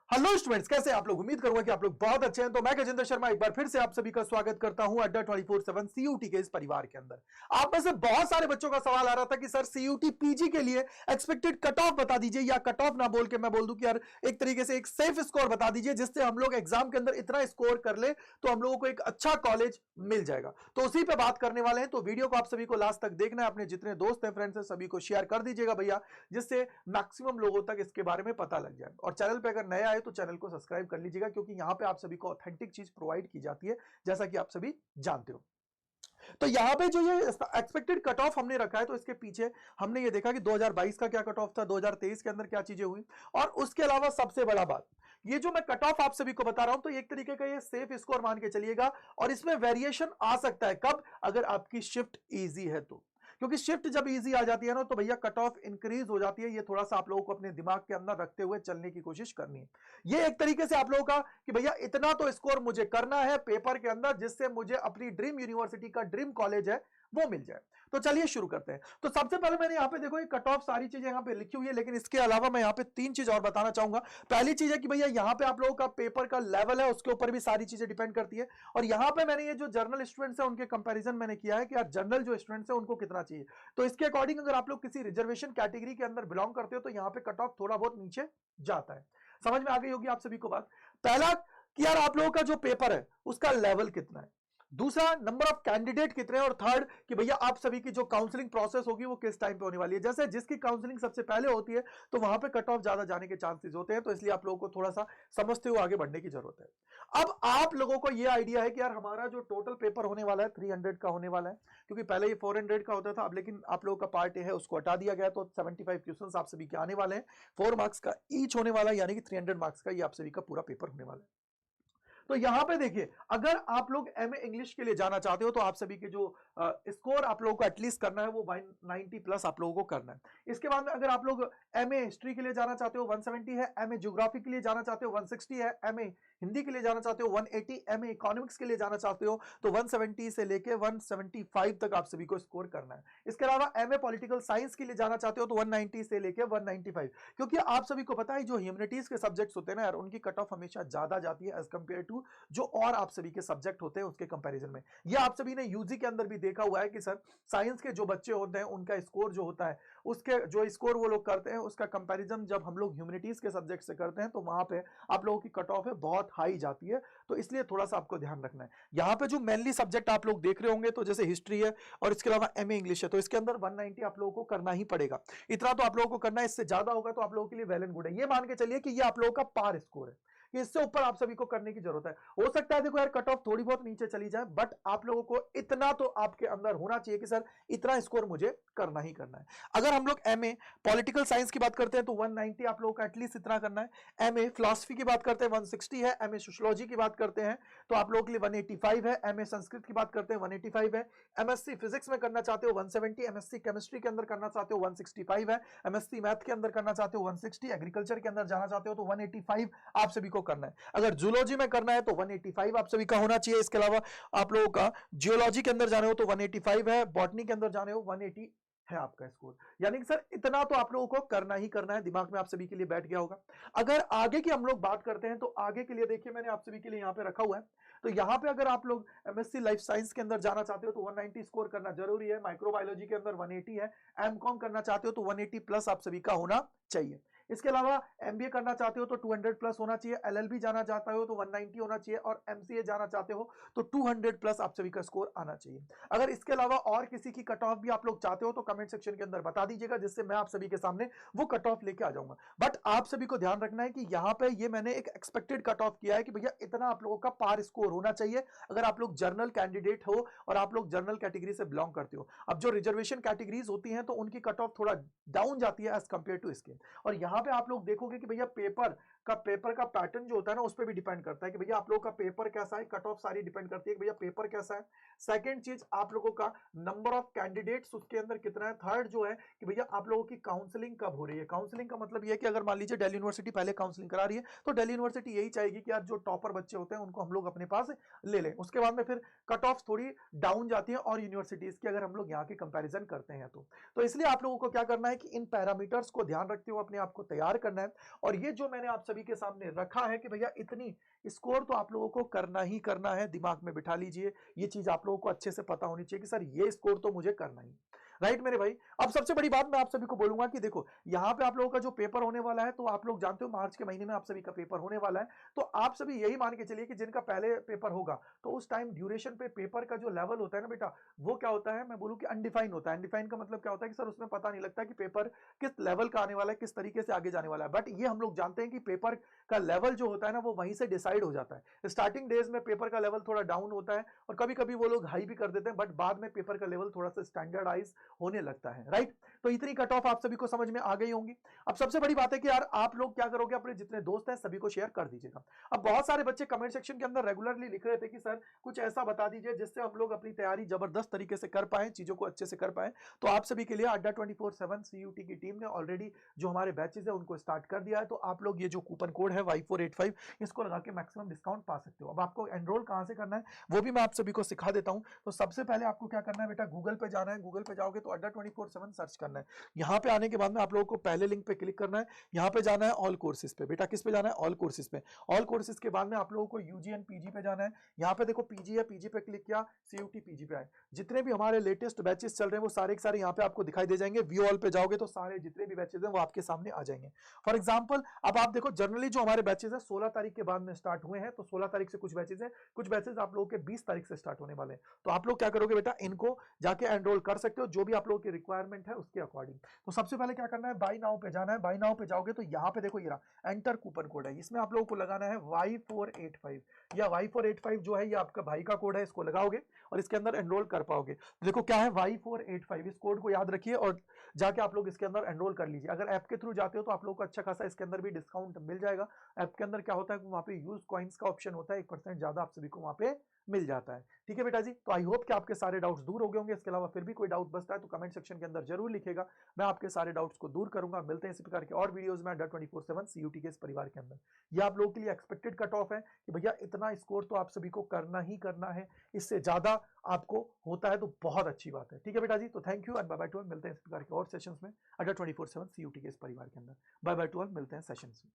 Hello students, कैसे आप लोग? उम्मीद करूंगा कि आप लोग बहुत अच्छे हैं। तो मैं गजेंद्र शर्मा एक बार फिर से आप सभी का स्वागत करता हूं अड्डा 24/7 सीयूटी के इस परिवार के अंदर। आप में से बहुत सारे बच्चों का सवाल आ रहा था कि सर सीयूटी पीजी के लिए एक्सपेक्टेड कट ऑफ बता दीजिए, या कट ऑफ ना बोल के मैं बोल दूं कि यार एक तरीके से एक सेफ स्कोर बता दीजिए जिससे हम लोग एग्जाम के अंदर इतना स्कोर कर ले तो हम लोगों को एक अच्छा कॉलेज मिल जाएगा। तो उसी पे बात करने वाले हैं। तो वीडियो को आप सभी को लास्ट तक देखना है, अपने जितने दोस्त हैं, फ्रेंड्स हैं, सभी को शेयर कर दीजिएगा भैया, जिससे मैक्सिमम लोगों तक इसके बारे में पता लग जाए। और चैनल पे अगर नए आए तो चैनल को सब्सक्राइब कर लीजिएगा, क्योंकि यहां पे आप सभी को ऑथेंटिक चीज प्रोवाइड की जाती है, जैसा कि आप सभी जानते हो। तो यहां पे जो ये एक्सपेक्टेड कट ऑफ हमने रखा है, तो इसके पीछे हमने ये देखा कि 2022 का क्या कट ऑफ था, 2023 के अंदर क्या चीजें हुई, और उसके अलावा सबसे बड़ा बात, ये जो मैं कट ऑफ आप सभी को बता रहा हूं, तो एक तरीके का ये सेफ स्कोर मान के चलिएगा। और इसमें वेरिएशन आ सकता है कब? अगर आपकी शिफ्ट इजी है तो, क्योंकि शिफ्ट जब इजी आ जाती है ना, तो भैया कट ऑफ इंक्रीज हो जाती है। ये थोड़ा सा आप लोगों को अपने दिमाग के अंदर रखते हुए चलने की कोशिश करनी है। ये एक तरीके से आप लोगों का कि भैया इतना तो स्कोर मुझे करना है पेपर के अंदर, जिससे मुझे अपनी ड्रीम यूनिवर्सिटी का ड्रीम कॉलेज है वो मिल जाए। तो चलिए शुरू करते हैं। तो सबसे पहले मैंने यहां पे देखो ये कट ऑफ सारी चीजें यहां पे लिखी हुई है, लेकिन इसके अलावा मैं यहां पे तीन चीज और बताना चाहूंगा। पहली चीज है कि भैया यहां पे आप लोगों का पेपर का लेवल है, उसके ऊपर भी सारी चीजें डिपेंड करती है। और यहां पे मैंने ये जो जर्नल स्टूडेंट्स है उनके कंपैरिजन मैंने किया है कि यार जनरल जो स्टूडेंट्स है उनको कितना चाहिए। तो इसके अकॉर्डिंग अगर आप लोग किसी रिजर्वेशन कैटेगरी के अंदर बिलोंग करते हो तो यहां पे कट ऑफ थोड़ा बहुत नीचे जाता है। समझ में आ गई होगी आप सभी को बात। पहला कि यार आप लोगों का जो पेपर है उसका लेवल कितना है, दूसरा नंबर ऑफ कैंडिडेट कितने हैं, और थर्ड कि भैया आप सभी की जो काउंसलिंग प्रोसेस होगी वो किस टाइम पे होने वाली है। जैसे जिसकी काउंसलिंग सबसे पहले होती है तो वहां पे कट ऑफ ज्यादा जाने के चांसेस होते हैं, तो इसलिए आप लोगों को थोड़ा सा समझते हुए आगे बढ़ने की जरूरत है। अब आप लोगों को ये आइडिया है कि यार हमारा जो टोटल पेपर होने वाला है 300 का होने वाला है, क्योंकि पहले ये 400 का होता था, अब लेकिन आप लोगों का पार्ट है उसको हटा दिया गया, तो 75 क्वेश्चंस आप सभी के आने वाले हैं। 4 मार्क्स का ईच होने वाला है, यानी कि 300 मार्क्स का ये आप सभी का पूरा पेपर होने वाला है। तो यहां पे देखिए, अगर आप लोग एमए इंग्लिश के लिए जाना चाहते हो तो आप सभी के जो स्कोर आप लोगों को एटलीस्ट करना है वो 190 प्लस आप लोगों को करना है। इसके बाद में अगर आप लोग एमए हिस्ट्री के लिए जाना चाहते हो 170 है, एमए ज्योग्राफी के लिए जाना चाहते हो 160 है, एमए हिंदी के लिए जाना चाहते हो 180, एमए इकोनॉमिक्स के लिए जाना चाहते हो तो 170 से लेके 175 तक आप सभी को स्कोर करना है। इसके अलावा एमए पॉलिटिकल साइंस के लिए जाना चाहते हो तो 190 से लेके 195, क्योंकि आप सभी को पता है जो ह्यूमैनिटीज के सब्जेक्ट्स होते हैं ना यार, उनकी कट ऑफ हमेशा ज्यादा जाती है एज कंपेयर टू जो और आप सभी के सब्जेक्ट होते हैं उसके कंपैरिजन में। ये आप सभी ने यूजी के अंदर भी देखा हुआ है कि सर साइंस के जो बच्चे होते हैं उनका स्कोर जो होता है, उसके जो स्कोर वो लोग करते हैं उसका कंपैरिजन जब हम लोग ह्यूमैनिटीज के सब्जेक्ट से करते हैं तो वहां पे आप लोगों की कट ऑफ है बहुत हाई जाती है। तो इसलिए थोड़ा सा आपको ध्यान रखना है। यहाँ पे जो मेनली सब्जेक्ट आप लोग देख रहे होंगे, तो जैसे हिस्ट्री है और इसके अलावा एमए इंग्लिश है, तो इसके अंदर 190 आप लोगों को करना ही पड़ेगा। इतना तो आप लोगों को करना है, इससे ज्यादा होगा तो आप लोगों के लिए वेल एंड गुड है। ये मान के चलिए कि ये आप लोगों का पार स्कोर है, कि इससे ऊपर आप सभी को करने की जरूरत है। हो सकता है देखो यार कट ऑफ थोड़ी बहुत नीचे चली जाए, बट आप लोगों को इतना तो आपके अंदर होना चाहिए कि सर इतना स्कोर मुझे करना ही करना है। अगर हम लोग एमए पॉलिटिकल साइंस की बात करते हैं तो 190 आप लोगों का एटलीस्ट इतना करना है। एमए फिलॉसफी की बात करते हैं 160 है, एमए सोशियोलॉजी की बात करते हैं तो आप लोगों के लिए 185 है, एमए संस्कृत की बात करते हैं 185 है, एमएससी फिजिक्स में करना चाहते हो 170, एमएससी केमिस्ट्री के अंदर करना चाहते हो 165 है, एमएससी मैथ के अंदर करना चाहते हो 160, एग्रीकल्चर के अंदर जाना चाहते हो तो 185 आप सभी को करना है। अगर जूलॉजी में करना है तो 185 आप सभी का होना चाहिए। इसके अलावा आप लोगों का जियोलॉजी के अंदर जाने हो तो 185 है, बॉटनी के अंदर जाने हो 180 है आपका स्कोर। यानी कि सर इतना तो आप लोगों को करना ही करना है, दिमाग में आप सभी के लिए बैठ गया होगा। अगर आगे की हम लोग बात करते हैं तो आगे के लिए देखिए मैंने आप सभी के लिए यहां पे रखा हुआ है। तो यहां पे अगर आप लोग एमएससी लाइफ साइंस के अंदर जाना चाहते हो तो 190 स्कोर करना जरूरी है, माइक्रोबायोलॉजी के अंदर 180 है, एमकॉम करना चाहते हो तो 180 प्लस आप सभी का होना चाहिए। इसके अलावा एमबीए करना चाहते हो तो 200 प्लस होना चाहिए, एलएलबी जाना चाहते हो तो 190 होना चाहिए, और एमसीए जाना चाहते हो तो 200 प्लस आप सभी का स्कोर आना चाहिए। अगर इसके अलावा और किसी की कट ऑफ भी आप लोग चाहते हो तो कमेंट सेक्शन के अंदर बता दीजिएगा, जिससे मैं आप सभी के सामने वो कट ऑफ लेके आ जाऊंगा। बट आप सभी को ध्यान रखना है कि यहाँ पे ये मैंने एक एक्सपेक्टेड कट ऑफ किया है कि भैया इतना आप लोगों का पार स्कोर होना चाहिए अगर आप लोग जर्नल कैंडिडेट हो और आप लोग जर्नल कैटेगरी से बिलोंग करते हो। अब जो रिजर्वेशन कैटेगरीज होती हैं तो उनकी कट ऑफ थोड़ा डाउन जाती है एज कंपेयर टू इसके। और यहाँ पे आप लोग देखोगे कि भैया पेपर का पैटर्न जो होता है ना उस पर भी डिपेंड करता है कि भैया आप लोगों का पेपर कैसा है, कट ऑफ सारी डिपेंड करती है कि भैया पेपर कैसा है। सेकंड चीज आप लोगों का नंबर ऑफ कैंडिडेट्स उसके अंदर कितना है। थर्ड जो है कि भैया आप लोगों की काउंसलिंग कब हो रही है। काउंसलिंग का मतलब ये है कि अगर मान लीजिए दिल्ली यूनिवर्सिटी पहले काउंसलिंग करा रही है तो दिल्ली यूनिवर्सिटी यही चाहेगी कि यार जो टॉपर बच्चे होते हैं उनको हम लोग अपने पास ले लें। उसके बाद में फिर कट ऑफ थोड़ी डाउन जाती है और यूनिवर्सिटीज की अगर हम लोग यहाँ की कंपेरिजन करते हैं तो इसलिए आप लोगों को क्या करना है कि इन पैरामीटर्स को ध्यान रखते हुए अपने आप को तैयार करना है। और ये जो मैंने आप सभी सभी के सामने रखा है कि भैया इतनी स्कोर तो आप लोगों को करना ही करना है, दिमाग में बिठा लीजिए, ये चीज आप लोगों को अच्छे से पता होनी चाहिए कि सर ये स्कोर तो मुझे करना ही, राइट मेरे भाई। अब सबसे बड़ी बात मैं आप सभी को बोलूंगा कि देखो यहाँ पे आप लोगों का जो पेपर होने वाला है, तो आप लोग जानते हो मार्च के महीने में आप सभी का पेपर होने वाला है, तो आप सभी यही मान के चलिए कि जिनका पहले पेपर होगा तो उस टाइम ड्यूरेशन पे पेपर का जो लेवल होता है ना बेटा, वो क्या होता है, मैं बोलूं कि अनडिफाइन होता है। अनडिफाइन का मतलब क्या होता है कि सर उसमें पता नहीं लगता कि पेपर किस लेवल का आने वाला है, किस तरीके से आगे जाने वाला है। बट ये हम लोग जानते हैं कि पेपर का लेवल जो होता है ना, वो वहीं से डिसाइड हो जाता है। स्टार्टिंग डेज में पेपर का लेवल थोड़ा डाउन होता है और कभी कभी वो लोग हाई भी कर देते हैं, बट बाद में पेपर का लेवल थोड़ा सा स्टैंडर्डाइज होने लगता है, राइट। तो इतनी कट ऑफ आप सभी को समझ में आ गई होंगी। अब सबसे बड़ी बात है कि यार आप लोग क्या करोगे, अपने जितने दोस्त हैं सभी को शेयर कर दीजिएगा। अब बहुत सारे बच्चे कमेंट सेक्शन के अंदर रेगुलरली लिख रहे थे कि सर कुछ ऐसा बता दीजिए जिससे हम लोग अपनी तैयारी जबरदस्त तरीके से कर पाए, चीजों को अच्छे से कर पाए। तो आप सभी के लिए अड्डा 24/7 सीयूटी की टीम ने ऑलरेडी जो हमारे बैचेस है उनको स्टार्ट कर दिया है। तो आप लोग ये जो कूपन कोड है Y485 इसको लगा के मैक्सिमम डिस्काउंट पा सकते हो। अब आपको एनरोल कहां से करना है वो भी मैं आप सभी को सिखा देता हूं। तो सबसे पहले आपको क्या करना है बेटा, गूगल पे जाना है। गूगल पे जाओगे तो अड्डा 24/7 सर्च करना है। यहाँ पे आने के बाद में आप लोगों को पहले लिंक पे क्लिक करना है। यहाँ पे जाना है ऑल कोर्सेज पे। बेटा किस पे जाना है, ऑल कोर्सेज पे। ऑल कोर्सेज के बाद में आप लोगों को यूजी एंड पीजी पे जाना है। यहाँ पे देखो पीजी है, पीजी पे क्लिक किया, सीयूटी पीजी पे आए। जितने भी हमारे लेटेस्ट बैचेस चल रहे हैं वो सारे के सारे यहाँ पे आपको दिखाई दे जाएंगे। व्यू ऑल पे जाओगे तो सारे जितने भी बैचेस हैं वो आपके सामने आ जाएंगे। फॉर एग्जाम्पल अब आप देखो जनरली जो हमारे बैचेस है 16 तारीख के बाद में स्टार्ट हुए हैं, तो 16 तारीख से कुछ बैचेस हैं, कुछ बैचेस आप लोगों के 20 तारीख से स्टार्ट होने वाले हैं। तो आप लोग क्या करोगे बेटा, इनको जाके एनरोल कर सकते हो जो भी आप लोगों की रिक्वायरमेंट है उसके अकॉर्डिंग। तो सबसे पहले क्या करना है, बाई नाउ पे जाना है। बाई नाउ पे जाओगे तो यहाँ पे देखो ये रहा एंटर कूपन कोड है, इसमें आप लोगों को लगाना है Y485 या Y485 जो है ये आपका भाई का कोड है, इसको लगाओगे और इसके अंदर एनरोल कर पाओगे। तो देखो क्या है Y485, इस कोड को याद रखिए और जाके आप लोग इसके अंदर एनरोल कर लीजिए। अगर ऐप के थ्रू जाते हो तो आप लोगों को अच्छा खासा इसके अंदर भी डिस्काउंट मिल जाएगा। ऐप के अंदर क्या होता है, वहां पे यूज कॉइन्स का ऑप्शन होता है, 1% ज्यादा आप सभी को वहां पे मिल जाता है। ठीक है बेटा जी, तो आई होप कि आपके सारे डाउट्स दूर हो गए होंगे। इसके अलावा फिर भी कोई डाउट बचता है तो कमेंट सेक्शन के अंदर जरूर लिखेगा, मैं आपके सारे डाउट्स को दूर करूंगा। मिलते हैं इसी प्रकार के और वीडियोस में अड्डा 24/7 सीयूटी के इस परिवार के अंदर। ये आप लोगों के लिए एक्सपेक्टेड कट ऑफ है कि भैया इतना स्कोर तो आप सभी को करना ही करना है, इससे ज्यादा आपको होता है तो बहुत अच्छी बात है। ठीक है बेटा जी, तो thank you and bye bye to all. मिलते हैं इस प्रकार के और सेशंस में अड्डा 24/7 सीयूटी के इस परिवार के अंदर। बाय बाय टू ऑल, मिलते हैं सेशंस में।